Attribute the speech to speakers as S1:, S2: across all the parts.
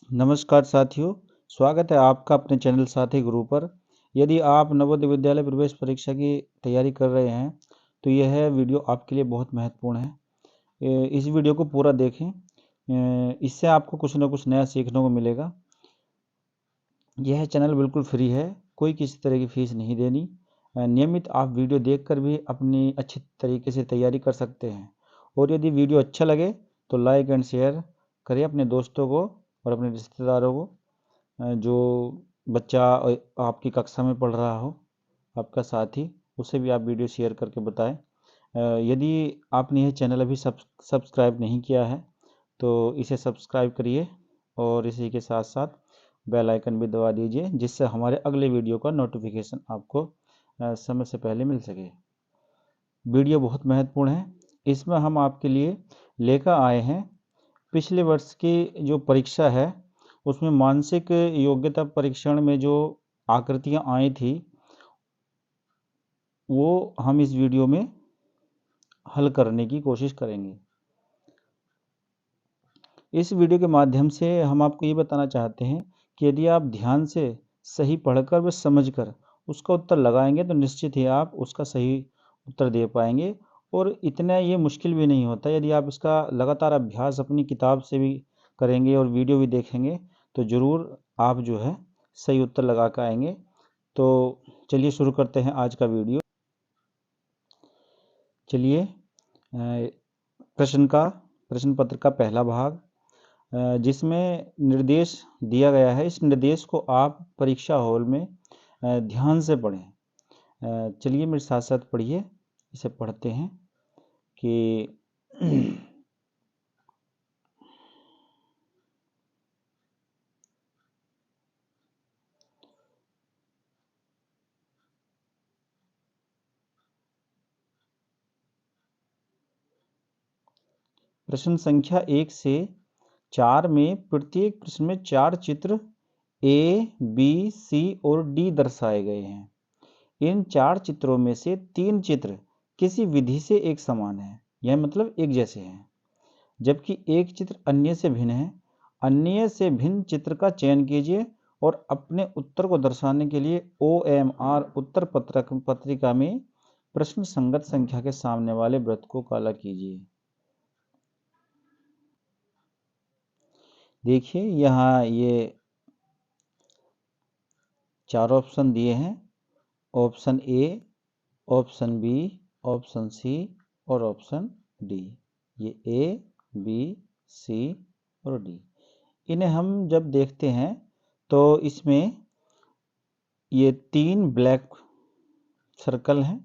S1: नमस्कार साथियों, स्वागत है आपका अपने चैनल साथी गुरु पर। यदि आप नवोदय विद्यालय प्रवेश परीक्षा की तैयारी कर रहे हैं तो यह वीडियो आपके लिए बहुत महत्वपूर्ण है। इस वीडियो को पूरा देखें, इससे आपको कुछ ना कुछ नया सीखने को मिलेगा। यह चैनल बिल्कुल फ्री है, कोई किसी तरह की फीस नहीं देनी। नियमित आप वीडियो देखकर भी अपनी अच्छी तरीके से तैयारी कर सकते हैं। और यदि वीडियो अच्छा लगे तो लाइक एंड शेयर करें अपने दोस्तों को और अपने रिश्तेदारों को। जो बच्चा आपकी कक्षा में पढ़ रहा हो, आपका साथी, उसे भी आप वीडियो शेयर करके बताएं। यदि आपने यह चैनल अभी सब्सक्राइब नहीं किया है तो इसे सब्सक्राइब करिए और इसी के साथ साथ बेल आइकन भी दबा दीजिए, जिससे हमारे अगले वीडियो का नोटिफिकेशन आपको समय से पहले मिल सके। वीडियो बहुत महत्वपूर्ण है। इसमें हम आपके लिए लेकर आए हैं पिछले वर्ष की जो परीक्षा है उसमें मानसिक योग्यता परीक्षण में जो आकृतियां आई थी वो हम इस वीडियो में हल करने की कोशिश करेंगे। इस वीडियो के माध्यम से हम आपको ये बताना चाहते हैं कि यदि आप ध्यान से सही पढ़कर व समझकर उसका उत्तर लगाएंगे तो निश्चित ही आप उसका सही उत्तर दे पाएंगे। और इतना ये मुश्किल भी नहीं होता। यदि आप इसका लगातार अभ्यास अपनी किताब से भी करेंगे और वीडियो भी देखेंगे तो ज़रूर आप जो है सही उत्तर लगा कर आएंगे। तो चलिए शुरू करते हैं आज का वीडियो। चलिए, प्रश्न पत्र का पहला भाग जिसमें निर्देश दिया गया है, इस निर्देश को आप परीक्षा हॉल में ध्यान से पढ़ें। चलिए मेरे साथ साथ पढ़िए। इसे पढ़ते हैं कि प्रश्न संख्या 1 से 4 में प्रत्येक प्रश्न में 4 चित्र ए, बी, सी और डी दर्शाए गए हैं। इन 4 चित्रों में से 3 चित्र किसी विधि से एक समान है, यह मतलब एक जैसे हैं, जबकि एक चित्र अन्य से भिन्न है। अन्य से भिन्न चित्र का चयन कीजिए और अपने उत्तर को दर्शाने के लिए OMR उत्तर पत्रिका में प्रश्न संगत संख्या के सामने वाले वृत्त को काला कीजिए। देखिए यहाँ ये 4 ऑप्शन दिए हैं। Option A, option B, option C और ऑप्शन डी। ये ए, बी, सी और डी। इन्हें हम जब देखते हैं तो इसमें ये 3 ब्लैक सर्कल हैं।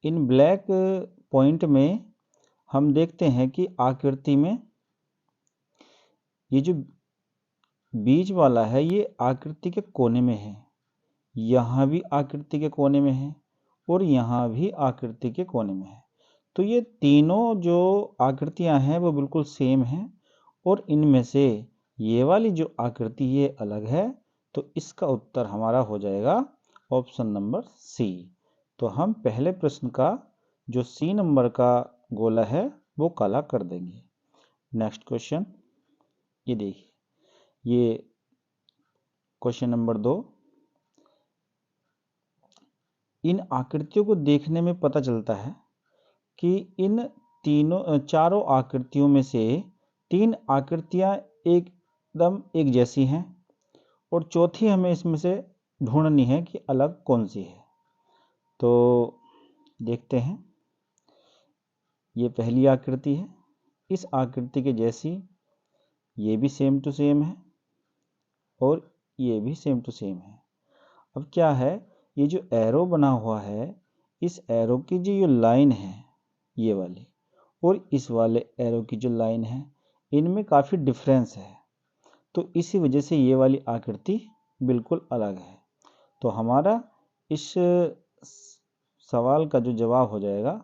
S1: इन ब्लैक पॉइंट में हम देखते हैं कि आकृति में ये जो बीच वाला है ये आकृति के कोने में है, यहाँ भी आकृति के कोने में है और यहाँ भी आकृति के कोने में है। तो ये तीनों जो आकृतियाँ हैं वो बिल्कुल सेम हैं और इनमें से ये वाली जो आकृति ये अलग है। तो इसका उत्तर हमारा हो जाएगा ऑप्शन नंबर सी। तो हम पहले प्रश्न का जो सी नंबर का गोला है वो काला कर देंगे। नेक्स्ट क्वेश्चन, ये देखिए, ये क्वेश्चन नंबर 2। इन आकृतियों को देखने में पता चलता है कि इन चारों आकृतियों में से 3 आकृतियां एकदम एक जैसी हैं और चौथी हमें इसमें से ढूंढनी है कि अलग कौन सी है। तो देखते हैं, ये पहली आकृति है। इस आकृति के जैसी ये भी सेम टू सेम है और ये भी सेम टू सेम है। अब क्या है, ये जो एरो बना हुआ है, इस एरो की जो ये लाइन है ये वाली और इस वाले एरो की जो लाइन है इनमें काफ़ी डिफरेंस है। तो इसी वजह से ये वाली आकृति बिल्कुल अलग है। तो हमारा इस सवाल का जो जवाब हो जाएगा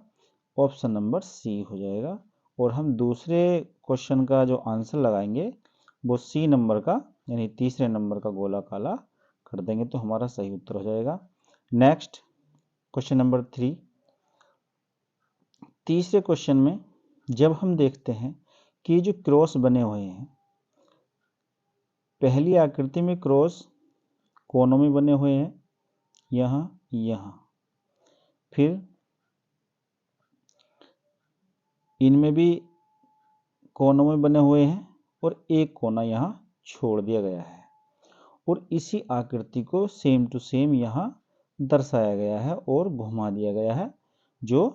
S1: ऑप्शन नंबर सी हो जाएगा। और हम दूसरे क्वेश्चन का जो आंसर लगाएंगे वो सी नंबर का यानी तीसरे नंबर का गोला काला कर देंगे तो हमारा सही उत्तर हो जाएगा। Next question number 3। तीसरे क्वेश्चन में जब हम देखते हैं कि जो क्रॉस बने हुए हैं पहली आकृति में क्रॉस कोनों में बने हुए हैं, यहाँ यहाँ, फिर इनमें भी कोनों में बने हुए हैं और एक कोना यहाँ छोड़ दिया गया है, और इसी आकृति को सेम टू सेम यहाँ दर्शाया गया है और घुमा दिया गया है, जो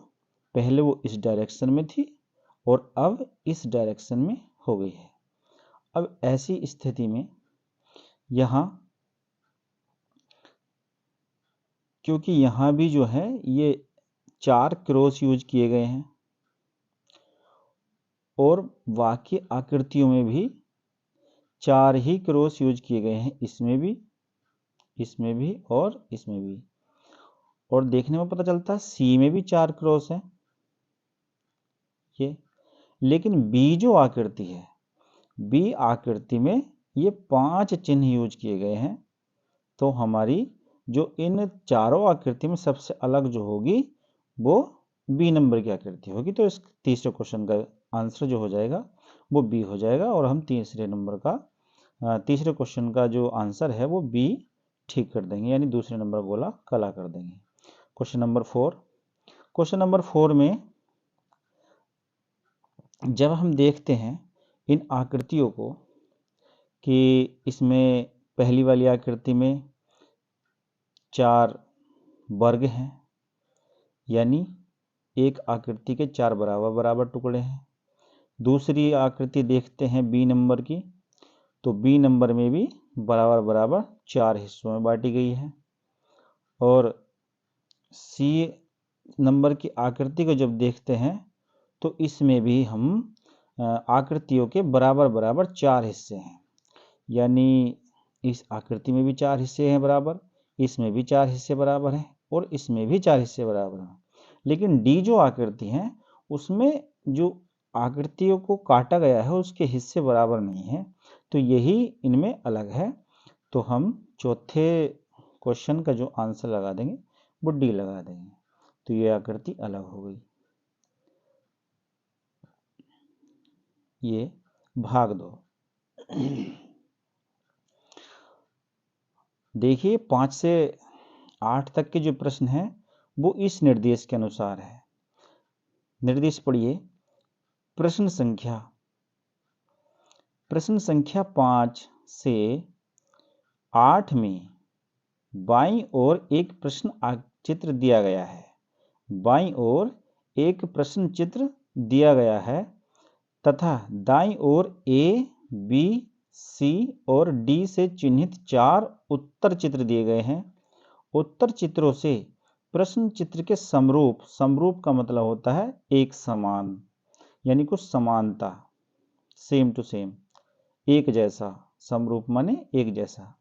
S1: पहले वो इस डायरेक्शन में थी और अब इस डायरेक्शन में हो गई है। अब ऐसी स्थिति में यहाँ, क्योंकि यहाँ भी जो है ये 4 क्रॉस यूज किए गए हैं और बाकी आकृतियों में भी 4 ही क्रॉस यूज किए गए हैं, इसमें भी और इसमें भी। और देखने में पता चलता है सी में भी 4 क्रॉस है ये, लेकिन बी जो आकृति है, बी आकृति में ये 5 चिन्ह यूज किए गए हैं। तो हमारी जो इन चारों आकृति में सबसे अलग जो होगी वो बी नंबर की आकृति होगी। तो इस तीसरे क्वेश्चन का आंसर जो हो जाएगा वो बी हो जाएगा, और हम तीसरे क्वेश्चन का जो आंसर है वो बी ठीक कर देंगे, यानी दूसरे नंबर गोला काला कर देंगे। क्वेश्चन नंबर 4 में जब हम देखते हैं इन आकृतियों को कि इसमें पहली वाली आकृति में 4 वर्ग हैं, यानी एक आकृति के 4 बराबर बराबर टुकड़े हैं। दूसरी आकृति देखते हैं बी नंबर की, तो बी नंबर में भी बराबर बराबर 4 हिस्सों में बांटी गई है। और सी नंबर की आकृति को जब देखते हैं तो इसमें भी हम आकृतियों के बराबर बराबर 4 हिस्से हैं, यानी इस आकृति में भी 4 हिस्से हैं बराबर, इसमें भी 4 हिस्से बराबर हैं और इसमें भी 4 हिस्से बराबर हैं। लेकिन डी जो आकृति है उसमें जो आकृतियों को काटा गया है उसके हिस्से बराबर नहीं है, तो यही इनमें अलग है। तो हम चौथे क्वेश्चन का जो आंसर लगा देंगे वो डी लगा देंगे, तो ये आकृति अलग हो गई। ये भाग 2। देखिए 5 से 8 तक के जो प्रश्न हैं वो इस निर्देश के अनुसार है। निर्देश पढ़िए। प्रश्न संख्या 5 से 8 में बाईं ओर एक प्रश्न चित्र दिया गया है। बाईं ओर एक प्रश्न चित्र दिया गया है तथा दाईं ओर ए, बी, सी और डी से चिन्हित 4 उत्तर चित्र दिए गए हैं। उत्तर चित्रों से प्रश्न चित्र के समरूप का मतलब होता है एक समान, यानी कुछ समानता, सेम टू सेम, एक जैसा। समरूप माने एक जैसा।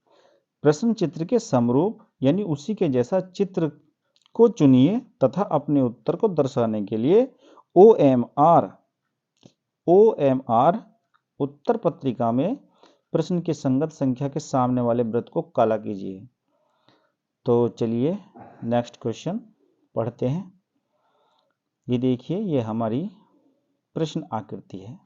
S1: प्रश्न चित्र के समरूप यानी उसी के जैसा चित्र को चुनिए तथा अपने उत्तर को दर्शाने के लिए OMR उत्तर पत्रिका में प्रश्न के संगत संख्या के सामने वाले वृत्त को काला कीजिए। तो चलिए नेक्स्ट क्वेश्चन पढ़ते हैं। ये देखिए, ये हमारी प्रश्न आकृति है।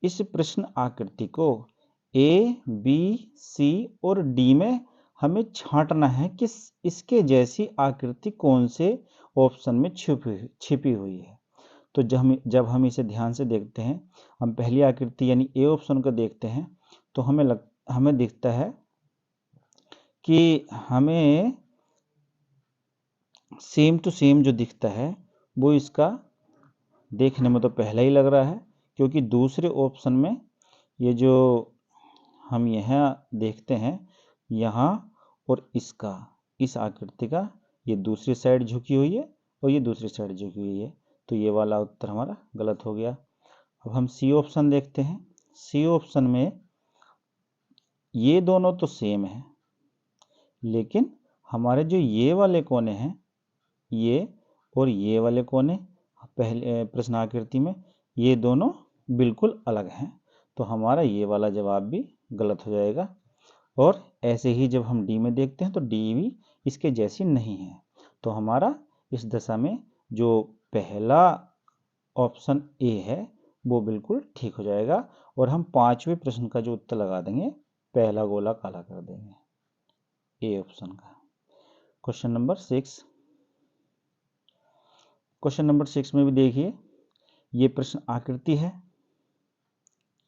S1: इस प्रश्न आकृति को ए, बी, सी और डी में हमें छांटना है कि इसके जैसी आकृति कौन से ऑप्शन में छिपी हुई है। तो जब हम इसे ध्यान से देखते हैं, हम पहली आकृति यानी ए ऑप्शन को देखते हैं, तो हमें दिखता है कि हमें सेम टू सेम जो दिखता है वो इसका देखने में तो पहला ही लग रहा है, क्योंकि दूसरे ऑप्शन में ये जो हम यहाँ देखते हैं, यहाँ और इस आकृति का ये दूसरी साइड झुकी हुई है और ये दूसरी साइड झुकी हुई है, तो ये वाला उत्तर हमारा गलत हो गया। अब हम सी ऑप्शन देखते हैं। सी ऑप्शन में ये दोनों तो सेम है, लेकिन हमारे जो ये वाले कोने हैं, ये और ये वाले कोने पहले प्रश्न आकृति में ये दोनों बिल्कुल अलग हैं, तो हमारा ये वाला जवाब भी गलत हो जाएगा। और ऐसे ही जब हम डी में देखते हैं तो डी भी इसके जैसी नहीं है, तो हमारा इस दशा में जो पहला ऑप्शन ए है वो बिल्कुल ठीक हो जाएगा और हम 5वें प्रश्न का जो उत्तर लगा देंगे पहला गोला काला कर देंगे, ए ऑप्शन का। Question number 6। क्वेश्चन नंबर 6 में भी देखिए, ये प्रश्न आकृति है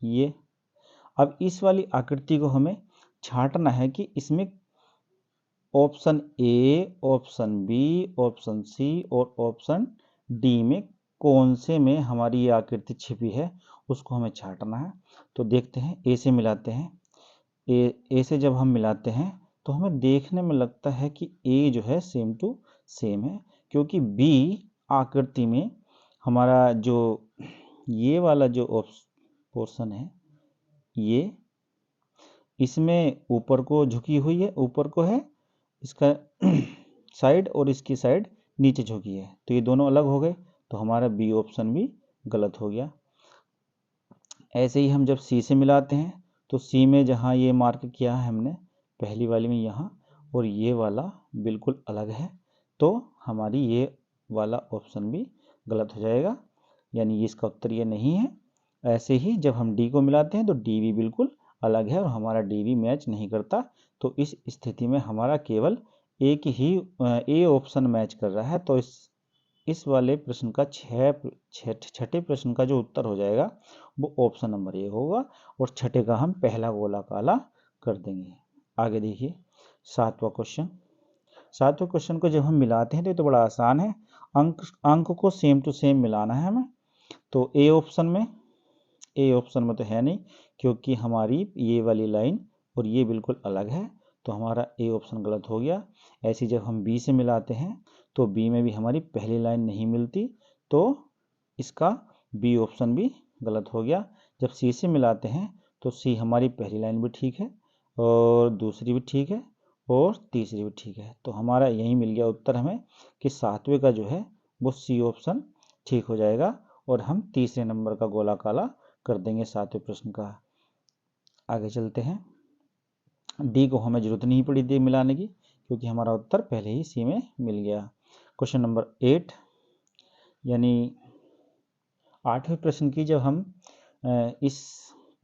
S1: ये। अब इस वाली आकृति को हमें छांटना है कि इसमें option A, option B, option C और ऑप्शन डी में कौन से में हमारी ये आकृति छिपी है, उसको हमें छांटना है। तो देखते हैं, ए से मिलाते हैं। ए से जब हम मिलाते हैं तो हमें देखने में लगता है कि ए जो है सेम टू सेम है, क्योंकि बी आकृति में हमारा जो ये वाला जो पोर्शन है, ये इसमें ऊपर को झुकी हुई है, ऊपर को है इसका साइड और इसकी साइड नीचे झुकी है, तो ये दोनों अलग हो गए, तो हमारा बी ऑप्शन भी गलत हो गया। ऐसे ही हम जब सी से मिलाते हैं तो सी में जहाँ ये मार्क किया है हमने पहली वाली में यहाँ, और ये वाला बिल्कुल अलग है, तो हमारी ये वाला ऑप्शन भी गलत हो जाएगा, यानी इसका उत्तर ये नहीं है। ऐसे ही जब हम डी को मिलाते हैं तो डी भी बिल्कुल अलग है और हमारा डी भी मैच नहीं करता, तो इस स्थिति में हमारा केवल एक ही ए ऑप्शन मैच कर रहा है। तो इस वाले प्रश्न का छठे प्रश्न का जो उत्तर हो जाएगा वो ऑप्शन नंबर ए होगा, और छठे का हम पहला गोला काला कर देंगे। आगे देखिए 7वां क्वेश्चन। 7वें क्वेश्चन को जब हम मिलाते हैं तो ये तो बड़ा आसान है, अंक को सेम टू सेम मिलाना है हमें। तो ए ऑप्शन में तो है नहीं, क्योंकि हमारी ये वाली लाइन और ये बिल्कुल अलग है, तो हमारा ए ऑप्शन गलत हो गया। ऐसे जब हम बी से मिलाते हैं तो बी में भी हमारी पहली लाइन नहीं मिलती, तो इसका बी ऑप्शन भी गलत हो गया। जब सी से मिलाते हैं तो सी हमारी पहली लाइन भी ठीक है और दूसरी भी ठीक है और तीसरी भी ठीक है, तो हमारा यही मिल गया उत्तर हमें कि 7वें का जो है वो सी ऑप्शन ठीक हो जाएगा, और हम तीसरे नंबर का गोला काला कर देंगे 7वें प्रश्न का। आगे चलते हैं। डी को हमें जरूरत नहीं पड़ी डी मिलाने की, क्योंकि हमारा उत्तर पहले ही सी में मिल गया। क्वेश्चन नंबर 8, यानी 8वें प्रश्न की जब हम इस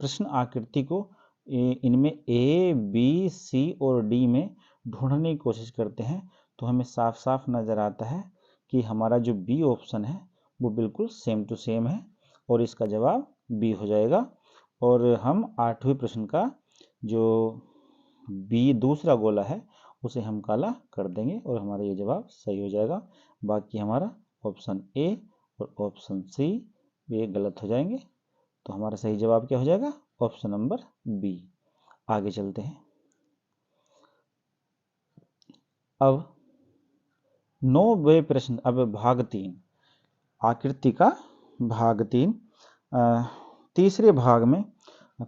S1: प्रश्न आकृति को इनमें ए, बी, सी और डी में ढूंढने की कोशिश करते हैं तो हमें साफ साफ नज़र आता है कि हमारा जो बी ऑप्शन है वो बिल्कुल सेम टू सेम है, और इसका जवाब बी हो जाएगा। और हम 8वें प्रश्न का जो बी दूसरा गोला है उसे हम काला कर देंगे और हमारा ये जवाब सही हो जाएगा। बाकी हमारा ऑप्शन ए और ऑप्शन सी ये गलत हो जाएंगे, तो हमारा सही जवाब क्या हो जाएगा, ऑप्शन नंबर बी। आगे चलते हैं। अब 9वें प्रश्न, अब भाग 3 आकृति का भाग 3, तीसरे भाग में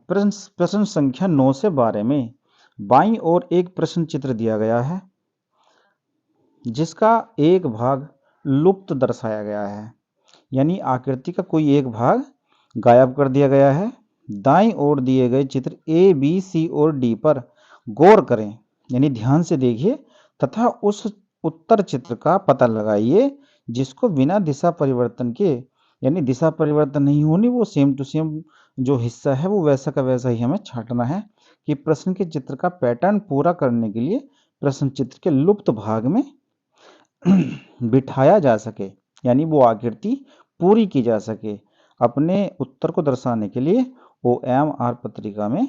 S1: प्रश्न संख्या 9 से 12 में बाईं ओर एक प्रश्न चित्र दिया गया है जिसका एक भाग लुप्त दर्शाया गया है, यानी आकृति का कोई एक भाग गायब कर दिया गया है। दाईं ओर दिए गए चित्र ए, बी, सी और डी पर गौर करें, यानी ध्यान से देखिए तथा उस उत्तर चित्र का पता लगाइए जिसको बिना दिशा परिवर्तन के, यानी दिशा परिवर्तन नहीं होनी, वो सेम टू सेम जो हिस्सा है वो वैसा का वैसा ही हमें छांटना है कि प्रश्न के चित्र का पैटर्न पूरा करने के लिए प्रश्न चित्र के लुप्त भाग में बिठाया जा सके, यानी वो आकृति पूरी की जा सके। अपने उत्तर को दर्शाने के लिए OMR पत्रिका में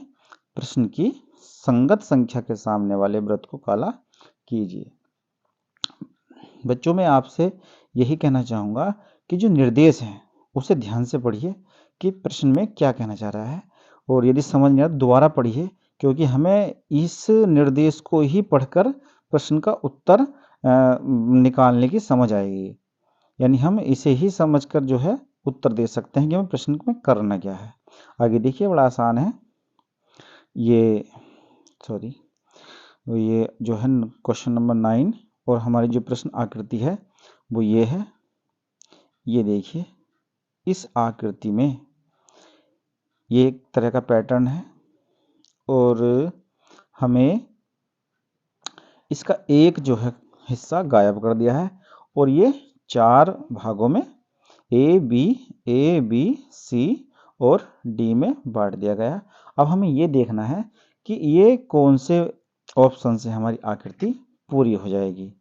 S1: प्रश्न की संगत संख्या के सामने वाले वृत्त को काला कीजिए। बच्चों, मैं आपसे यही कहना चाहूँगा कि जो निर्देश हैं उसे ध्यान से पढ़िए कि प्रश्न में क्या कहना चाह रहा है, और यदि समझ नहीं आया तो दोबारा पढ़िए, क्योंकि हमें इस निर्देश को ही पढ़कर प्रश्न का उत्तर निकालने की समझ आएगी, यानी हम इसे ही समझकर जो है उत्तर दे सकते हैं कि हमें प्रश्न में करना क्या है। आगे देखिए, बड़ा आसान है ये जो है क्वेश्चन नंबर 9, और हमारी जो प्रश्न आकृति है वो ये है। ये देखिए, इस आकृति में ये एक तरह का पैटर्न है और हमें इसका एक जो है हिस्सा गायब कर दिया है, और ये 4 भागों में ए बी सी और डी में बांट दिया गया। अब हमें ये देखना है कि ये कौन से ऑप्शन से हमारी आकृति पूरी हो जाएगी।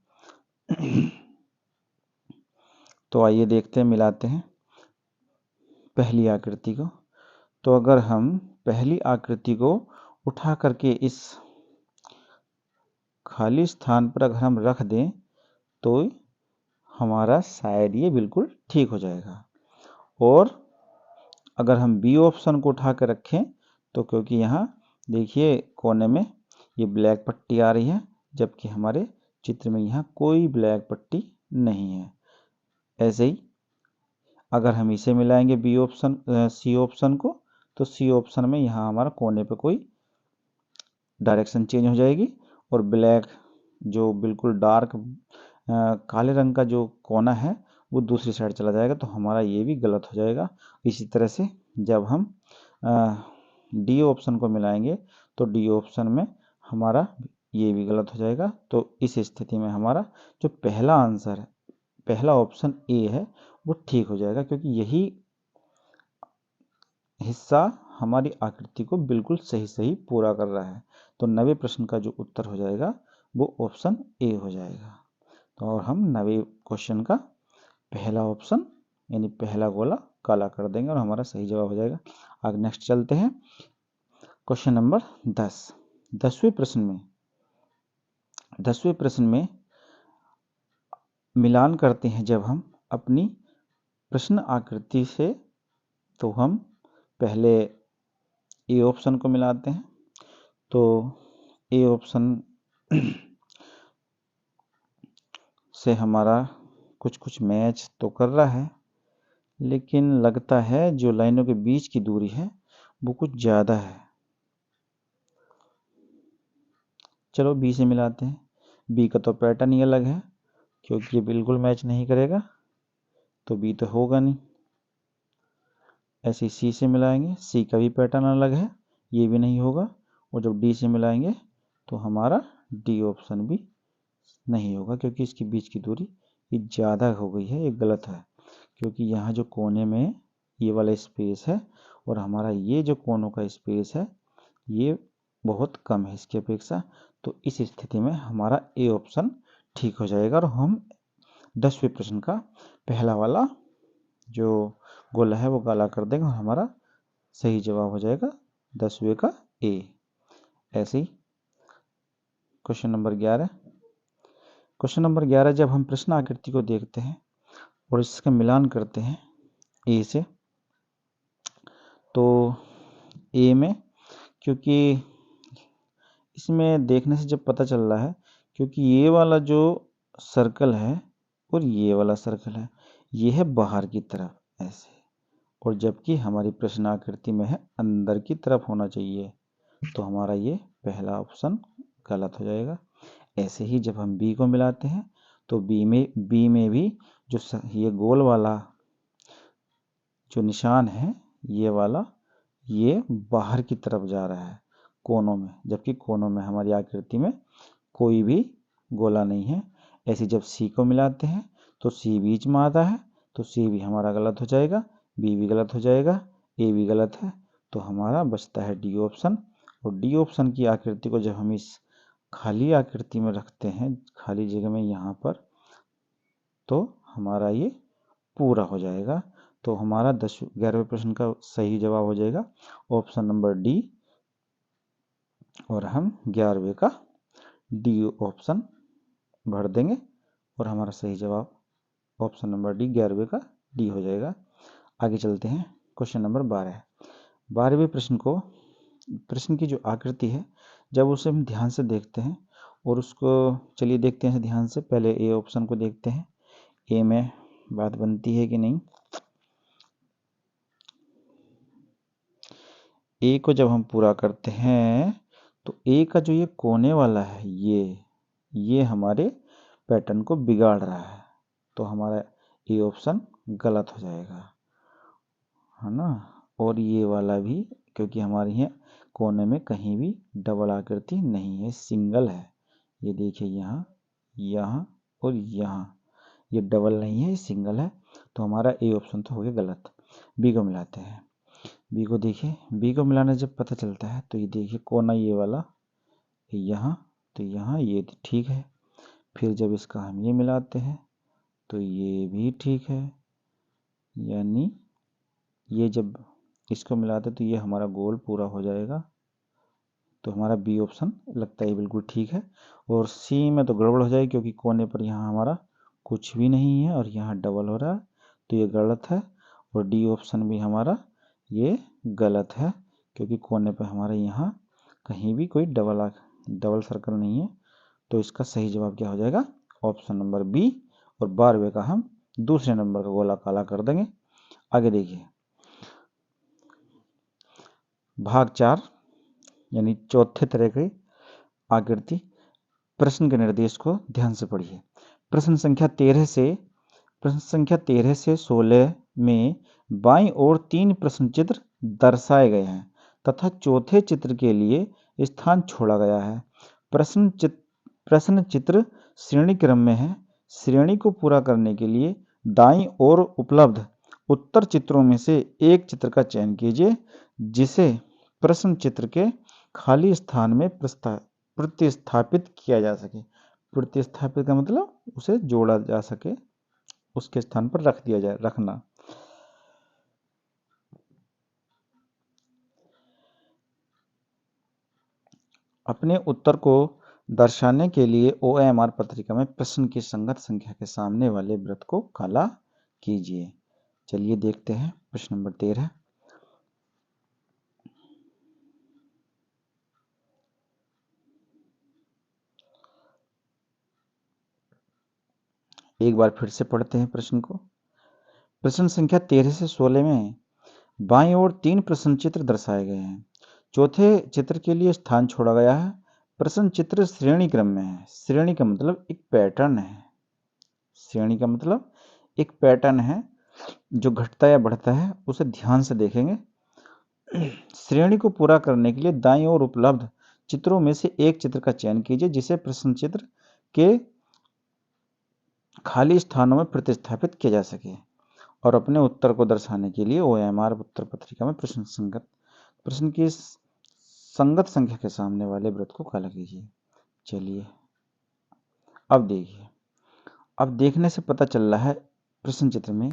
S1: तो आइए देखते हैं, मिलाते हैं पहली आकृति को। तो अगर हम पहली आकृति को उठा करके इस खाली स्थान पर अगर हम रख दें तो हमारा शायद ये बिल्कुल ठीक हो जाएगा। और अगर हम बी ऑप्शन को उठा कर रखें तो क्योंकि यहाँ देखिए कोने में ये ब्लैक पट्टी आ रही है, जबकि हमारे चित्र में यहाँ कोई ब्लैक पट्टी नहीं है। ऐसे ही अगर हम इसे मिलाएंगे बी ऑप्शन सी ऑप्शन को, तो सी ऑप्शन में यहाँ हमारा कोने पे कोई डायरेक्शन चेंज हो जाएगी और ब्लैक जो बिल्कुल डार्क काले रंग का जो कोना है वो दूसरी साइड चला जाएगा, तो हमारा ये भी गलत हो जाएगा। इसी तरह से जब हम डी ऑप्शन को मिलाएंगे तो डी ऑप्शन में हमारा ये भी गलत हो जाएगा। तो इस स्थिति में हमारा जो पहला आंसर है, पहला ऑप्शन ए है, वो ठीक हो जाएगा, क्योंकि यही हिस्सा हमारी आकृति को बिल्कुल सही सही पूरा कर रहा है। तो 90 प्रश्न का जो उत्तर हो जाएगा वो ऑप्शन ए हो जाएगा। तो और हम 90 क्वेश्चन का पहला ऑप्शन यानी पहला गोला काला कर देंगे और हमारा सही जवाब हो जाएगा। आगे नेक्स्ट चलते हैं। Question number 10। 10वें प्रश्न में मिलान करते हैं जब हम अपनी प्रश्न आकृति से, तो हम पहले ए ऑप्शन को मिलाते हैं। तो ए ऑप्शन से हमारा कुछ मैच तो कर रहा है, लेकिन लगता है जो लाइनों के बीच की दूरी है वो कुछ ज़्यादा है। चलो बी से मिलाते हैं। बी का तो पैटर्न ही अलग है, क्योंकि ये बिल्कुल मैच नहीं करेगा, तो बी तो होगा नहीं। ऐसे सी से मिलाएंगे, सी का भी पैटर्न अलग है, ये भी नहीं होगा। और जब डी से मिलाएंगे तो हमारा डी ऑप्शन भी नहीं होगा, क्योंकि इसके बीच की दूरी ये ज़्यादा हो गई है, ये गलत है। क्योंकि यहाँ जो कोने में ये वाला स्पेस है और हमारा ये जो कोनों का स्पेस है ये बहुत कम है इसकी अपेक्षा। तो इस स्थिति में हमारा ए ऑप्शन ठीक हो जाएगा और हम 10वें प्रश्न का पहला वाला जो गोला है वो काला कर देंगे और हमारा सही जवाब हो जाएगा 10वें का ए। ऐसे ही क्वेश्चन नंबर 11। क्वेश्चन नंबर 11 जब हम प्रश्न आकृति को देखते हैं और इसका मिलान करते हैं ए से, तो ए में क्योंकि इसमें देखने से जब पता चल रहा है, क्योंकि ये वाला जो सर्कल है और ये वाला सर्कल है ये है बाहर की तरफ ऐसे, और जबकि हमारी प्रश्न आकृति में है अंदर की तरफ होना चाहिए, तो हमारा ये पहला ऑप्शन गलत हो जाएगा। ऐसे ही जब हम बी को मिलाते हैं तो बी में भी जो ये गोल वाला जो निशान है ये वाला ये बाहर की तरफ जा रहा है कोनों में, जबकि कोनों में हमारी आकृति में कोई भी गोला नहीं है। ऐसे जब सी को मिलाते हैं तो सी बीच में आता है, तो सी भी हमारा गलत हो जाएगा, बी भी गलत हो जाएगा, ए भी गलत है, तो हमारा बचता है डी ऑप्शन। और डी ऑप्शन की आकृति को जब हम इस खाली आकृति में रखते हैं, खाली जगह में यहाँ पर, तो हमारा ये पूरा हो जाएगा। तो हमारा 11वें प्रश्न का सही जवाब हो जाएगा ऑप्शन नंबर डी, और हम 11वें का डी ऑप्शन भर देंगे और हमारा सही जवाब ऑप्शन नंबर डी 11वें का डी हो जाएगा। आगे चलते हैं क्वेश्चन नंबर 12। 12वें प्रश्न की जो आकृति है जब उसे हम ध्यान से देखते हैं और उसको चलिए देखते हैं ध्यान से। पहले ए ऑप्शन को देखते हैं, ए में बात बनती है कि नहीं। ए को जब हम पूरा करते हैं तो ए का जो ये कोने वाला है ये हमारे पैटर्न को बिगाड़ रहा है, तो हमारा ए ऑप्शन गलत हो जाएगा, है ना। और ये वाला भी, क्योंकि हमारे यहाँ कोने में कहीं भी डबल आकृति नहीं है, सिंगल है। ये देखिए यहाँ यहाँ और यहाँ ये डबल नहीं है, सिंगल है, तो हमारा ए ऑप्शन तो हो गया गलत। बी को मिलाते हैं। बी को देखिए, बी को मिलाने जब पता चलता है तो ये देखिए कोना ये वाला यहाँ, तो यहाँ ये ठीक है। फिर जब इसका हम ये मिलाते हैं तो ये भी ठीक है, यानी ये जब इसको मिलाते तो ये हमारा गोल पूरा हो जाएगा। तो हमारा बी ऑप्शन लगता है बिल्कुल ठीक है। और सी में तो गड़बड़ हो जाएगी क्योंकि कोने पर यहाँ हमारा कुछ भी नहीं है और यहाँ डबल हो रहा है, तो ये गलत है। और डी ऑप्शन भी हमारा ये गलत है क्योंकि कोने पर हमारे यहाँ कहीं भी कोई डबल सर्कल नहीं है। तो इसका सही जवाब क्या हो जाएगा? Option number B. और 12वें का हम दूसरे नंबर का गोला काला कर देंगे। आगे देखिए, भाग 4 यानी चौथे तरह की आकृति। प्रश्न के निर्देश को ध्यान से पढ़िए। प्रश्न संख्या 13 से 16 में बाईं ओर 3 प्रश्न चित्र दर्शाए गए हैं तथा चौथे चित्र के लिए स्थान छोड़ा गया है। प्रश्न चित्र श्रेणी क्रम में है। श्रेणी को पूरा करने के लिए दाईं ओर उपलब्ध उत्तर चित्रों में से एक चित्र का चयन कीजिए जिसे प्रश्न चित्र के खाली स्थान में प्रतिस्थापित किया जा सके। प्रतिस्थापित का मतलब उसे जोड़ा जा सके, उसके स्थान पर रखना। अपने उत्तर को दर्शाने के लिए OMR पत्रिका में प्रश्न की संगत संख्या के सामने वाले वृत्त को काला कीजिए। चलिए देखते हैं प्रश्न नंबर 13। एक बार फिर से पढ़ते हैं प्रश्न को। प्रश्न संख्या 13 से 16 में बाईं ओर 3 प्रश्न चित्र दर्शाए गए हैं। चौथे चित्र के लिए स्थान छोड़ा गया है। प्रश्न चित्र श्रेणी क्रम में है। श्रेणी का मतलब एक पैटर्न है। श्रेणी का मतलब एक पैटर्न है जो घटता या बढ़ता है, उसे ध्यान से देखेंगे। श्रेणी को पूरा करने के लिए दाईं ओर उपलब्ध चित्रों में से एक चित्र का चयन कीजिए जिसे प्रश्न चित्र के खाली स्थानों में प्रतिस्थापित किया जा सके और अपने उत्तर को दर्शाने के लिए OMR उत्तर पत्रिका में प्रश्न की संगत संख्या के सामने वाले वृत्त को काला कीजिए। चलिए अब देखिए, अब देखने से पता चल रहा है प्रश्न चित्र में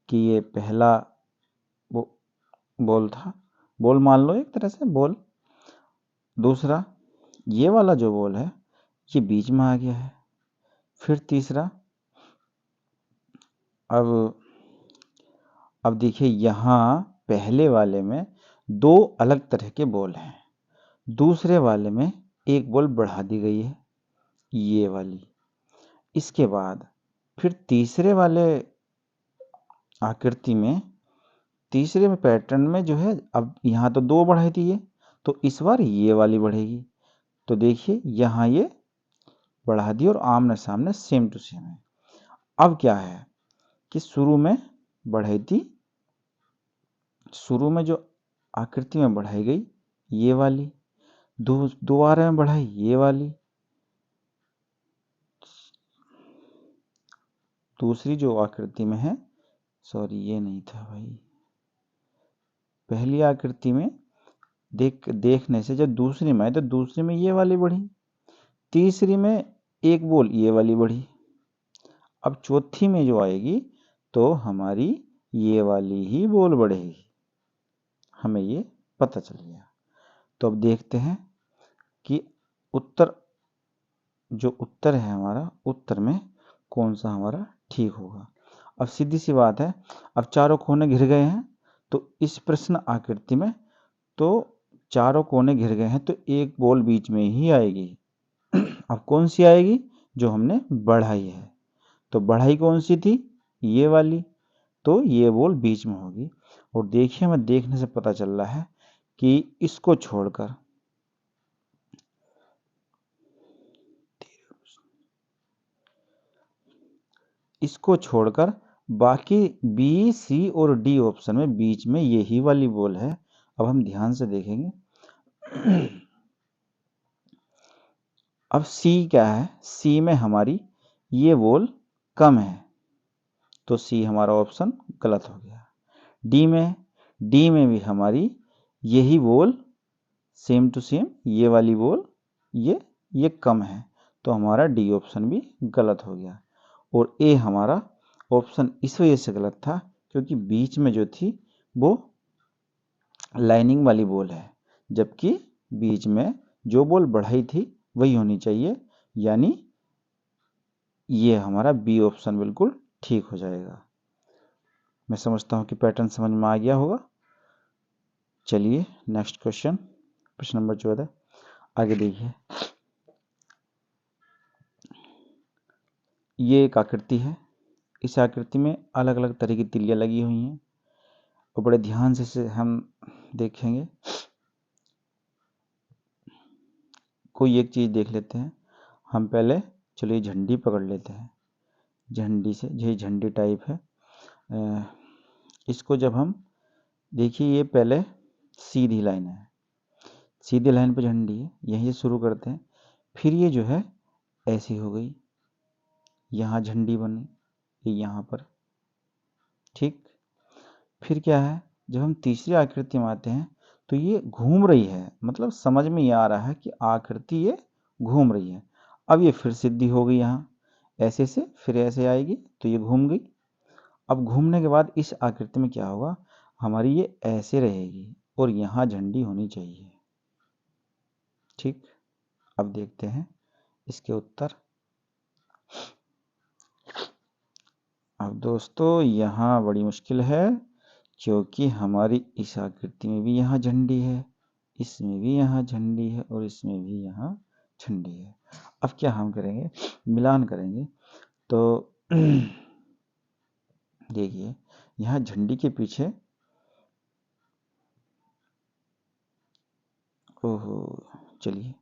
S1: कि ये पहला बॉल था, बॉल मान लो एक तरह से बॉल। दूसरा ये वाला जो बॉल है ये बीच में आ गया है। फिर तीसरा, अब देखिए यहाँ पहले वाले में 2 अलग तरह के बॉल हैं। दूसरे वाले में एक बॉल बढ़ा दी गई है, ये वाली। इसके बाद फिर तीसरे वाले आकृति में, तीसरे में पैटर्न में जो है, अब यहाँ तो 2 बढ़ाई थी ये, तो इस बार ये वाली बढ़ेगी। तो देखिए यहाँ ये बढ़ा दी और आमने सामने सेम टू सेम है। अब क्या है कि शुरू में बढ़ाई थी, शुरू में जो आकृति में बढ़ाई गई ये वाली, दोबारा में बढ़ाई ये वाली, दूसरी जो आकृति में है, सॉरी ये नहीं था भाई, पहली आकृति में देखने से जब दूसरी में आए तो दूसरी में ये वाली बढ़ी, तीसरी में एक बोल ये वाली बढ़ी। अब चौथी में जो आएगी तो हमारी ये वाली ही बोल बढ़ेगी, हमें ये पता चल गया। तो अब देखते हैं कि जो उत्तर है हमारा, उत्तर में कौन सा हमारा ठीक होगा। अब सीधी सी बात है, अब चारों कोने घिर गए हैं तो इस प्रश्न आकृति में तो चारों कोने घिर गए हैं तो एक बॉल बीच में ही आएगी। अब कौन सी आएगी? जो हमने बढ़ाई है। तो बढ़ाई कौन सी थी? ये वाली, तो ये बॉल बीच में होगी। और देखिए हमें देखने से पता चल रहा है कि इसको छोड़कर बाकी बी, सी और डी ऑप्शन में बीच में यही वाली बॉल है। अब हम ध्यान से देखेंगे। अब सी क्या है? सी में हमारी ये बॉल कम है, तो सी हमारा ऑप्शन गलत हो गया। डी में भी हमारी यही बोल सेम टू सेम ये वाली बोल ये कम है, तो हमारा डी ऑप्शन भी गलत हो गया। और ए हमारा ऑप्शन इस वजह से गलत था क्योंकि बीच में जो थी वो लाइनिंग वाली बॉल है, जबकि बीच में जो बॉल बढ़ाई थी वही होनी चाहिए, यानी ये हमारा बी ऑप्शन बिल्कुल ठीक हो जाएगा। मैं समझता हूं कि पैटर्न समझ में आ गया होगा। चलिए नेक्स्ट क्वेश्चन, प्रश्न नंबर 14 आगे देखिए। ये एक आकृति है, इस आकृति में अलग अलग तरह की तिलियां लगी हुई हैं और बड़े ध्यान से इसे हम देखेंगे। कोई एक चीज देख लेते हैं हम पहले। चलिए झंडी पकड़ लेते हैं, झंडी से, यही झंडी टाइप है। इसको जब हम देखिए, ये पहले सीधी लाइन है, सीधी लाइन पर झंडी है, यहीं से शुरू करते हैं, फिर ये जो है ऐसी हो गई, यहाँ झंडी बनी, ये यहाँ पर, ठीक। फिर क्या है, जब हम तीसरी आकृति में आते हैं तो ये घूम रही है, मतलब समझ में ये आ रहा है कि आकृति ये घूम रही है। अब ये फिर सीधी हो गई, यहाँ ऐसे से फिर ऐसे आएगी तो ये घूम गई। अब घूमने के बाद इस आकृति में क्या होगा, हमारी ये ऐसे रहेगी और यहाँ झंडी होनी चाहिए, ठीक। अब देखते हैं इसके उत्तर। अब दोस्तों यहाँ बड़ी मुश्किल है, क्योंकि हमारी इस आकृति में भी यहाँ झंडी है, इसमें भी यहाँ झंडी है और इसमें भी यहाँ झंडी है। अब क्या हम करेंगे, मिलान करेंगे। तो देखिए यहाँ झंडी के पीछे, ओहो, चलिए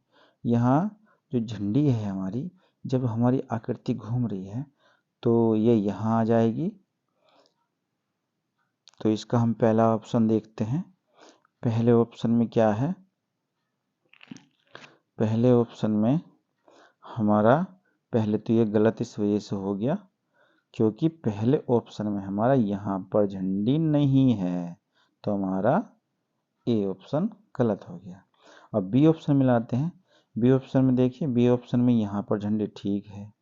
S1: यहाँ जो झंडी है हमारी, जब हमारी आकृति घूम रही है तो ये यहाँ आ जाएगी। तो इसका हम पहला ऑप्शन देखते हैं। पहले ऑप्शन में क्या है, पहले ऑप्शन में हमारा, पहले तो ये गलत इस वजह से हो गया क्योंकि पहले ऑप्शन में हमारा यहाँ पर झंडी नहीं है, तो हमारा ए ऑप्शन गलत हो गया। अब बी ऑप्शन मिलाते हैं। बी ऑप्शन में देखिए, बी ऑप्शन में यहाँ पर झंडी ठीक है,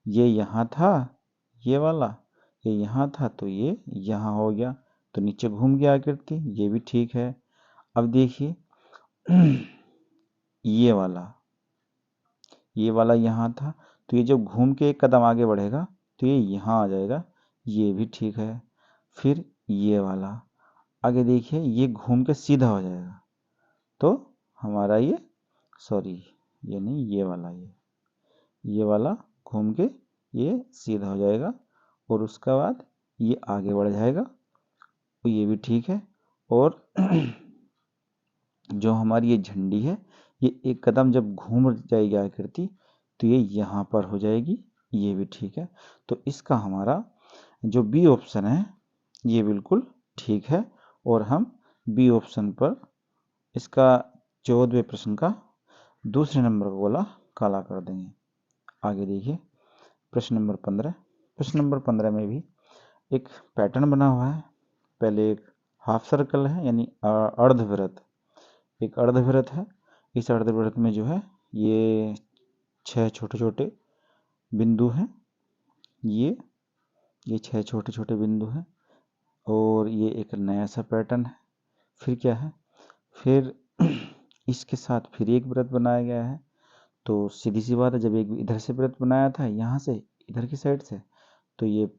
S1: ये यहाँ था ये वाला, ये यहाँ था तो ये यहाँ हो गया, तो नीचे घूम गया आकृति, ये भी ठीक है। अब देखिए ये वाला यहाँ था, तो ये जब घूम के एक कदम आगे बढ़ेगा तो ये यहाँ आ जाएगा, ये भी ठीक है। फिर ये वाला, आगे देखिए ये घूम के सीधा हो जाएगा, तो हमारा ये, सॉरी ये नहीं, ये वाला घूम के ये सीधा हो जाएगा और उसके बाद ये आगे बढ़ जाएगा, तो ये भी ठीक है। और जो हमारी ये झंडी है, ये एक कदम जब घूम जाएगी आकृति तो ये यहाँ पर हो जाएगी, ये भी ठीक है। तो इसका हमारा जो बी ऑप्शन है ये बिल्कुल ठीक है और हम बी ऑप्शन पर इसका 14वें प्रश्न का दूसरे नंबर का गोला काला कर देंगे। आगे देखिए प्रश्न नंबर 15। प्रश्न नंबर 15 में भी एक पैटर्न बना हुआ है। पहले एक हाफ सर्कल है, यानी अर्धवृत्त, एक अर्धवृत्त है। इस अर्धवृत्त में जो है ये 6 छोटे छोटे बिंदु हैं, ये 6 छोटे छोटे बिंदु हैं और ये एक नया सा पैटर्न है। फिर क्या है, फिर इसके साथ फिर एक वृत्त बनाया गया है। तो सीधी सी बात है, जब एक इधर से वृत्त बनाया था यहाँ से इधर की साइड से, तो ये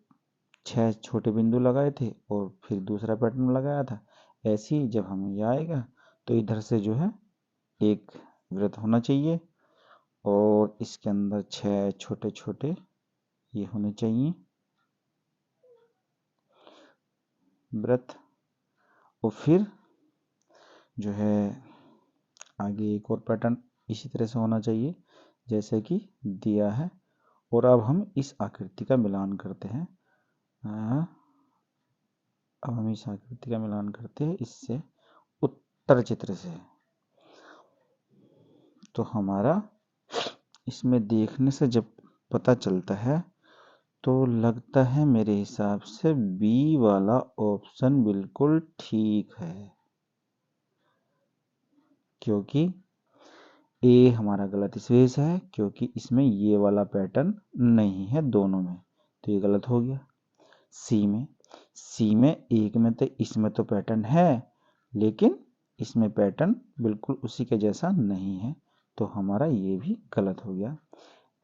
S1: 6 छोटे बिंदु लगाए थे और फिर दूसरा पैटर्न लगाया था। ऐसे ही जब हम ये आएगा तो इधर से जो है एक वृत्त होना चाहिए और इसके अंदर 6 छोटे छोटे ये होने चाहिए वृत्त। और फिर जो है आगे एक और पैटर्न इसी तरह से होना चाहिए जैसे कि दिया है। और अब हम इस आकृति का मिलान करते हैं। अब हम इस आकृति का मिलान करते हैं इससे, उत्तर चित्र से। तो हमारा इसमें देखने से जब पता चलता है तो लगता है मेरे हिसाब से बी वाला ऑप्शन बिल्कुल ठीक है, क्योंकि ए हमारा गलत इस वजह से है क्योंकि इसमें ये वाला पैटर्न नहीं है दोनों में, तो ये गलत हो गया। सी में एक में तो इसमें तो पैटर्न है, लेकिन इसमें पैटर्न बिल्कुल उसी के जैसा नहीं है, तो हमारा ये भी गलत हो गया।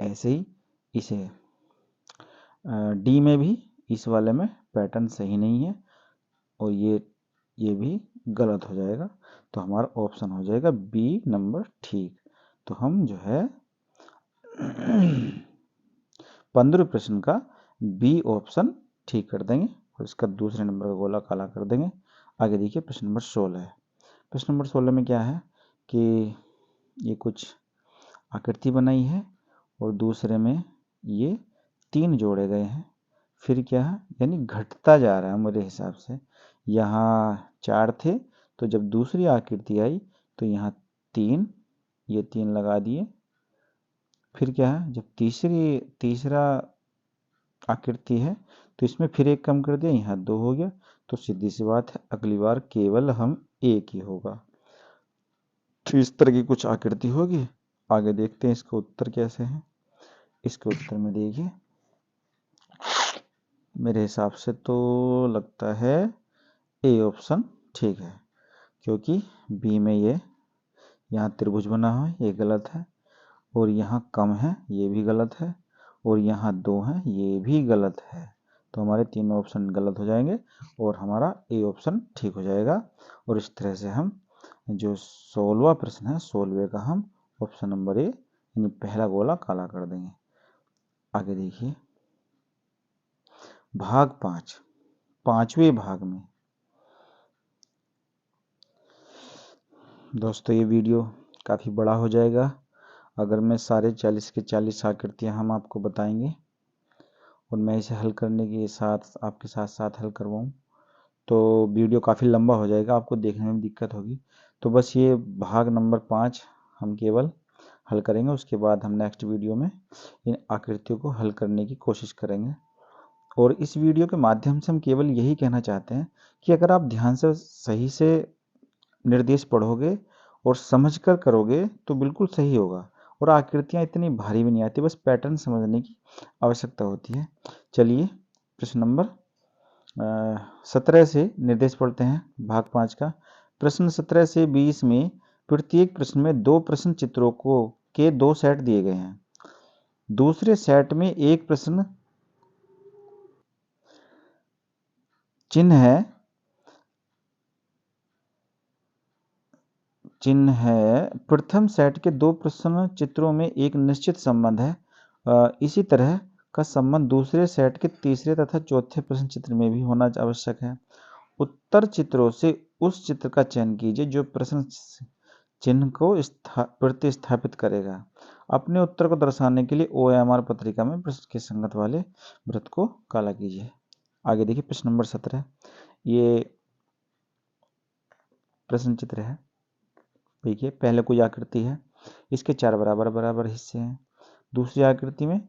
S1: ऐसे ही इसे डी में भी इस वाले में पैटर्न सही नहीं है और ये भी गलत हो जाएगा, तो हमारा ऑप्शन हो जाएगा बी नंबर ठीक। तो हम जो है 15वें प्रश्न का बी ऑप्शन ठीक कर देंगे और इसका दूसरे नंबर का गोला काला कर देंगे। आगे देखिए प्रश्न नंबर 16 है। प्रश्न नंबर 16 में क्या है कि ये कुछ आकृति बनाई है और दूसरे में ये 3 जोड़े गए हैं, फिर क्या है यानी घटता जा रहा है मेरे हिसाब से। यहाँ 4 थे तो जब दूसरी आकृति आई तो यहाँ 3, ये 3 लगा दिए। फिर क्या है जब तीसरा आकृति है तो इसमें फिर 1 कम कर दिया, यहाँ 2 हो गया। तो सीधी सी बात है अगली बार केवल हम 1 ही होगा। तो इस तरह की कुछ आकृति होगी। आगे देखते हैं इसका उत्तर कैसे है। इसके उत्तर में देखिए मेरे हिसाब से तो लगता है ए ऑप्शन ठीक है, क्योंकि बी में ये यहाँ त्रिभुज बना हुआ है, ये गलत है, और यहाँ कम है, ये भी गलत है, और यहाँ 2 है, ये भी गलत है। तो हमारे तीनों ऑप्शन गलत हो जाएंगे और हमारा ए ऑप्शन ठीक हो जाएगा। और इस तरह से हम जो 16वां प्रश्न है 16वें का हम ऑप्शन नंबर ए यानी पहला गोला काला कर देंगे। आगे देखिए भाग 5, 5वें भाग में। दोस्तों ये वीडियो काफ़ी बड़ा हो जाएगा अगर मैं सारे 40 के 40 आकृतियाँ हम आपको बताएंगे और मैं इसे हल करने के साथ आपके साथ साथ हल करवाऊँ तो वीडियो काफ़ी लंबा हो जाएगा, आपको देखने में दिक्कत होगी। तो बस ये भाग नंबर 5 हम केवल हल करेंगे, उसके बाद हम नेक्स्ट वीडियो में इन आकृतियों को हल करने की कोशिश करेंगे। और इस वीडियो के माध्यम से हम केवल यही कहना चाहते हैं कि अगर आप ध्यान से सही से निर्देश पढ़ोगे और समझकर करोगे तो बिल्कुल सही होगा और आकृतियाँ इतनी भारी भी नहीं आती, बस पैटर्न समझने की आवश्यकता होती है। चलिए प्रश्न नंबर 17 से निर्देश पढ़ते हैं भाग 5 का। प्रश्न 17 से 20 में प्रत्येक प्रश्न में 2 प्रश्न चित्रों के 2 सेट दिए गए हैं। दूसरे सेट में एक प्रश्न चिन्ह है। प्रथम सेट के 2 प्रश्न चित्रों में एक निश्चित संबंध है। इसी तरह का संबंध दूसरे सेट के तीसरे तथा चौथे प्रश्न चित्र में भी होना आवश्यक है। उत्तर चित्रों से उस चित्र का चयन कीजिए जो प्रश्न चिन्ह को प्रतिस्थापित करेगा। अपने उत्तर को दर्शाने के लिए OMR पत्रिका में प्रश्न के संगत वाले वृत्त को काला कीजिए। आगे देखिए प्रश्न नंबर 17, ये प्रश्न चित्र है। देखिए पहले कोई आकृति है, इसके 4 बराबर बराबर हिस्से हैं। दूसरी आकृति में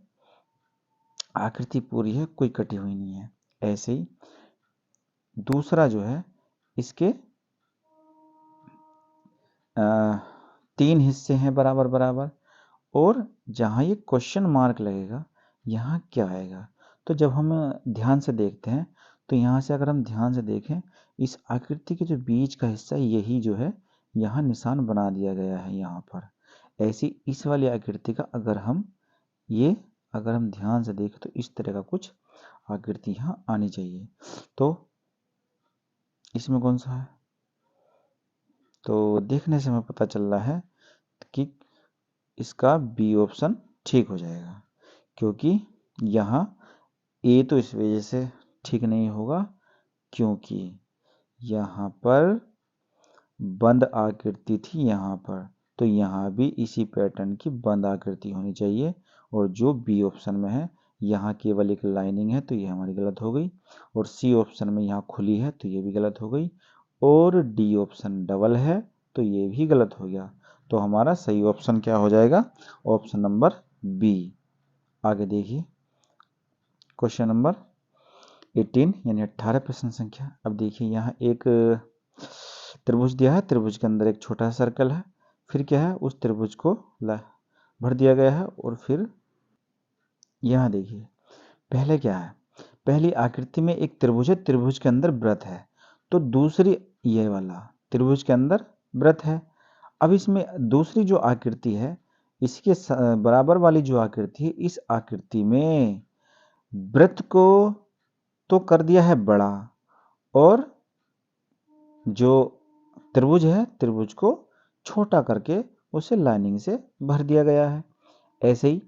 S1: आकृति पूरी है, कोई कटी हुई नहीं है। ऐसे ही दूसरा जो है इसके 3 हिस्से हैं बराबर बराबर, और जहाँ ये क्वेश्चन मार्क लगेगा यहाँ क्या आएगा। तो जब हम ध्यान से देखते हैं तो यहाँ से अगर हम ध्यान से देखें इस आकृति के जो बीच का हिस्सा यही जो है यहाँ निशान बना दिया गया है यहाँ पर। ऐसी इस वाली आकृति का अगर हम ध्यान से देखें तो इस तरह का कुछ आकृति यहाँ आनी चाहिए। तो इसमें कौन सा है, तो देखने से हमें पता चल रहा है कि इसका बी ऑप्शन ठीक हो जाएगा, क्योंकि यहाँ ए तो इस वजह से ठीक नहीं होगा क्योंकि यहाँ पर बंद आकृति थी यहाँ पर, तो यहाँ भी इसी पैटर्न की बंद आकृति होनी चाहिए। और जो बी ऑप्शन में है यहाँ केवल एक लाइनिंग है तो ये हमारी गलत हो गई, और सी ऑप्शन में यहाँ खुली है तो ये भी गलत हो गई, और डी ऑप्शन डबल है तो ये भी गलत हो गया। तो हमारा सही ऑप्शन क्या हो जाएगा, ऑप्शन नंबर बी। आगे देखिए क्वेश्चन नंबर 18 यानी 18 प्रश्न संख्या। अब देखिए यहाँ एक त्रिभुज दिया है, त्रिभुज के अंदर एक छोटा सर्कल है, फिर क्या है उस त्रिभुज को भर दिया गया है। और फिर यहाँ देखिए पहले क्या है, पहली आकृति में एक त्रिभुज है, त्रिभुज के अंदर वृत्त है, तो दूसरी ये वाला त्रिभुज के अंदर वृत्त है। अब इसमें दूसरी जो आकृति है इसके बराबर वाली जो आकृति है, इस आकृति में वृत्त को तो कर दिया है बड़ा और जो त्रिभुज है त्रिभुज को छोटा करके उसे लाइनिंग से भर दिया गया है। ऐसे ही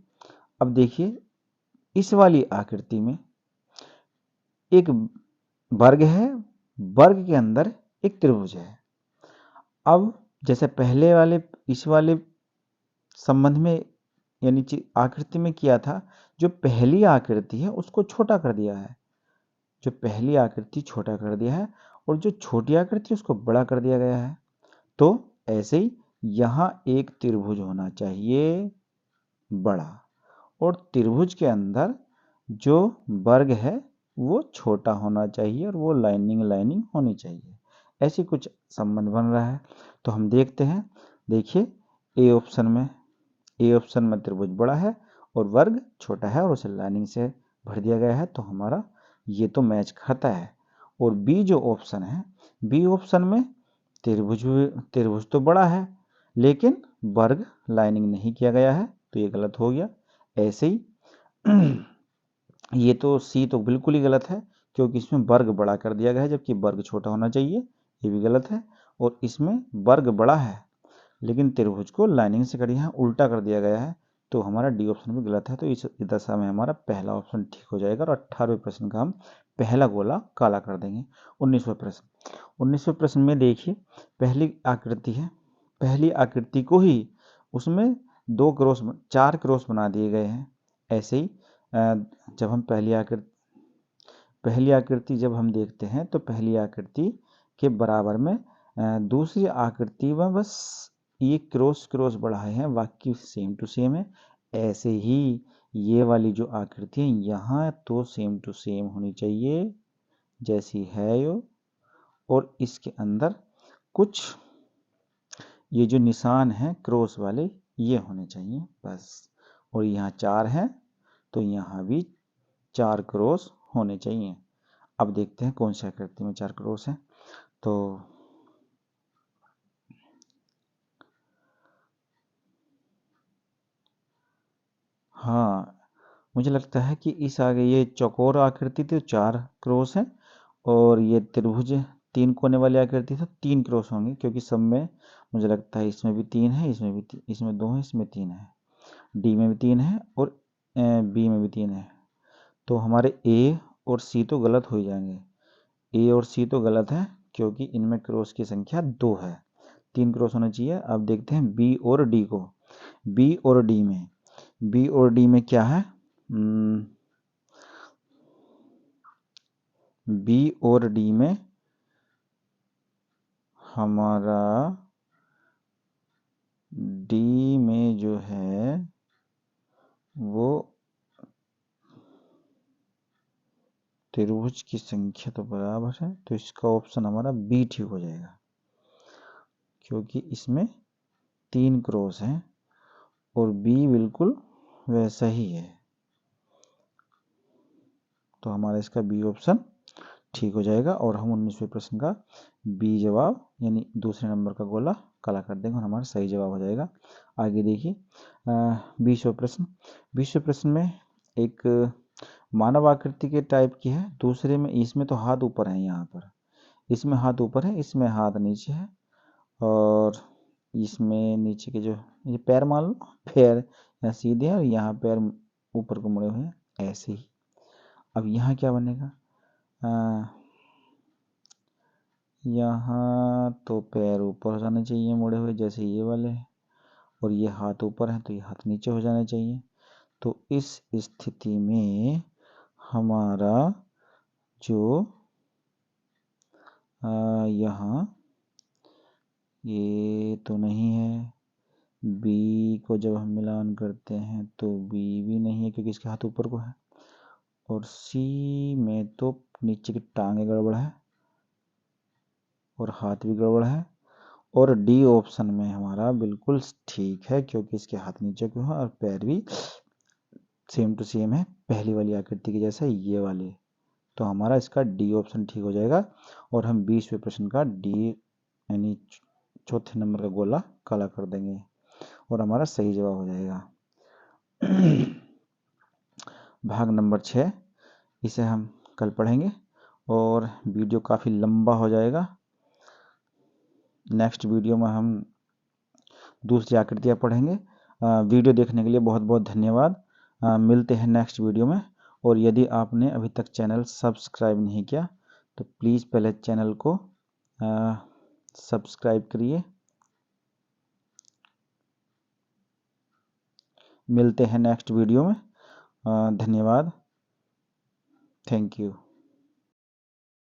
S1: अब देखिए इस वाली आकृति में एक वर्ग है, वर्ग के अंदर एक त्रिभुज है। अब जैसे पहले वाले इस वाले संबंध में यानी आकृति में किया था, जो पहली आकृति है उसको छोटा कर दिया है, जो पहली आकृति छोटा कर दिया है और जो छोटी आकृति उसको बड़ा कर दिया गया है। तो ऐसे ही यहाँ एक त्रिभुज होना चाहिए बड़ा और त्रिभुज के अंदर जो वर्ग है वो छोटा होना चाहिए और वो लाइनिंग होनी चाहिए। ऐसी कुछ संबंध बन रहा है। तो हम देखते हैं, देखिए ए ऑप्शन में त्रिभुज बड़ा है और वर्ग छोटा है और उसे लाइनिंग से भर दिया गया है, तो हमारा ये तो मैच खाता है। और बी जो ऑप्शन है, बी ऑप्शन में त्रिभुज तो बड़ा है लेकिन वर्ग लाइनिंग नहीं किया गया है, तो ये गलत हो गया। ऐसे ही ये तो सी तो बिल्कुल ही गलत है क्योंकि इसमें वर्ग बड़ा कर दिया गया है जबकि वर्ग छोटा होना चाहिए, ये भी गलत है। और इसमें वर्ग बड़ा है लेकिन त्रिभुज को लाइनिंग से कर यहाँ उल्टा कर दिया गया है, तो हमारा डी ऑप्शन भी गलत है। तो इस दशा में हमारा पहला ऑप्शन ठीक हो जाएगा और 18वें प्रश्न का हम पहला गोला काला कर देंगे। 19वें प्रश्न में देखिए पहली आकृति है, पहली आकृति को ही उसमें 4 क्रॉस बना दिए गए हैं। ऐसे ही जब हम पहली आकृति जब हम देखते हैं तो पहली आकृति के बराबर में दूसरी आकृति में बस ये क्रॉस बढ़ाए हैं, बाकी सेम टू सेम है। ऐसे ही ये वाली जो आकृति है यहाँ तो सेम टू सेम होनी चाहिए जैसी है यो, और इसके अंदर कुछ ये जो निशान है क्रॉस वाले ये होने चाहिए बस। और यहाँ 4 है तो यहाँ भी 4 क्रॉस होने चाहिए। अब देखते हैं कौन सी आकृति में 4 क्रॉस है। तो हाँ, मुझे लगता है कि इस आगे ये चौकोर आकृति थी तो 4 क्रॉस है और ये त्रिभुज 3 कोने वाली आकृति तो 3 क्रॉस होंगे क्योंकि सब में मुझे लगता है इसमें भी 3 है, इसमें 2 है, इसमें 3 है, डी में भी 3 है और बी में भी 3 है। तो हमारे ए और सी तो गलत हो ही जाएंगे। ए और सी तो गलत है क्योंकि इनमें क्रॉस की संख्या 2 है, 3 क्रॉस होना चाहिए। अब देखते हैं बी और डी को। बी और डी में क्या है, बी और डी में हमारा डी में जो है वो त्रिभुज की संख्या तो बराबर है, तो इसका ऑप्शन हमारा बी ठीक हो जाएगा क्योंकि इसमें 3 क्रॉस हैं और बी बिल्कुल वैसा ही है, तो हमारा इसका बी ऑप्शन ठीक हो जाएगा और हम 19वें प्रश्न का बी जवाब यानी दूसरे नंबर का गोला काला कर देंगे और हमारा सही जवाब हो जाएगा। आगे देखिए 20वें प्रश्न में एक मानव आकृति के टाइप की है, दूसरे में इसमें तो हाथ ऊपर है, यहाँ पर इसमें हाथ ऊपर है, इसमें हाथ नीचे है और इसमें नीचे के जो ये पैर मान लो, पैर यहाँ सीधे है और यहाँ पैर ऊपर को मुड़े हुए हैं ऐसे ही। अब यहाँ क्या बनेगा, यहाँ तो पैर ऊपर हो जाने चाहिए मुड़े हुए जैसे ये वाले हैं और ये हाथ ऊपर है तो ये हाथ नीचे हो जाने चाहिए। तो इस स्थिति में हमारा जो यहाँ ये तो नहीं है, बी को जब हम मिलान करते हैं तो बी भी नहीं है क्योंकि इसके हाथ ऊपर को है और सी में तो नीचे की टांगे गड़बड़ है और हाथ भी गड़बड़ है। और डी ऑप्शन में हमारा बिल्कुल ठीक है, क्योंकि इसके हाथ नीचे क्यों है और पैर भी सेम टू सेम है, पहली वाली आकृति की जैसा ये वाले। तो हमारा इसका डी ऑप्शन ठीक हो जाएगा और हम 20वें प्रश्न का डी यानी चौथे नंबर का गोला काला कर देंगे और हमारा सही जवाब हो जाएगा। भाग नंबर 6 इसे हम कल पढ़ेंगे और वीडियो काफ़ी लंबा हो जाएगा। नेक्स्ट वीडियो में हम दूसरी आकृतियाँ पढ़ेंगे। वीडियो देखने के लिए बहुत बहुत धन्यवाद। मिलते हैं नेक्स्ट वीडियो में। और यदि आपने अभी तक चैनल सब्सक्राइब नहीं किया तो प्लीज़ पहले चैनल को सब्सक्राइब करिए। मिलते हैं नेक्स्ट वीडियो में। धन्यवाद। Thank you.